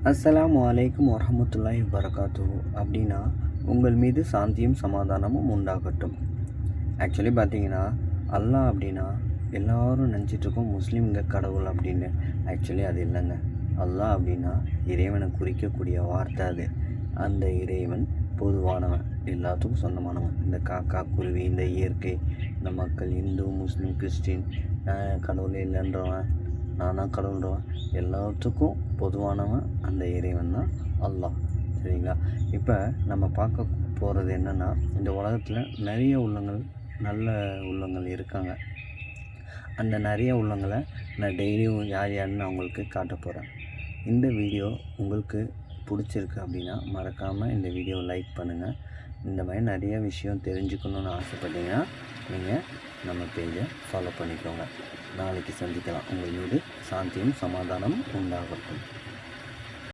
அஸ்ஸலாமு அலைக்கும் வரஹ்மத்துல்லாஹி வபரகாத்துஹு அப்படின்னா உங்கள் மீது சாந்தியும் சமாதானமும் உண்டாகட்டும். ஆக்சுவலி பார்த்தீங்கன்னா அல்லாஹ் அப்படின்னா எல்லாரும் நினச்சிட்ருக்கோம் முஸ்லீம்ங்க கடவுள் அப்படின்னு. ஆக்சுவலி அது இல்லைங்க. அல்லாஹ் அப்படின்னா இறைவனை குறிக்கக்கூடிய வார்த்தை அது. அந்த இறைவன் பொதுவானவன், எல்லாத்துக்கும் சொந்தமானவன். இந்த காக்கா குருவி, இந்த இயற்கை, இந்த மக்கள், இந்து முஸ்லீம் கிறிஸ்டின், கடவுளே இல்லைன்றவன், நானாக கடவுள்ன்றவன், எல்லாத்துக்கும் பொதுவானவன் அந்த இறைவன் தான் அல்லாஹ். சரிங்களா? இப்போ நம்ம பார்க்க போகிறது என்னென்னா, இந்த உலகத்தில் நிறைய உள்ளங்கள், நல்ல உள்ளங்கள் இருக்காங்க. அந்த நிறைய உள்ளங்களை நான் டெய்லியும் யார் யாருன்னு அவங்களுக்கு காட்ட போகிறேன். இந்த வீடியோ உங்களுக்கு பிடிச்சிருக்கு அப்படின்னா மறக்காமல் இந்த வீடியோவை லைக் பண்ணுங்கள். இந்த மாதிரி நிறைய விஷயம் தெரிஞ்சுக்கணுன்னு ஆசைப்பட்டீங்கன்னா நீங்கள் நம்ம பேஜை ஃபாலோ பண்ணிக்கோங்க. நாளைக்கு சந்திக்கலாம். உங்கள் மீது சாந்தியும் சமாதானமும் உண்டாகட்டும்.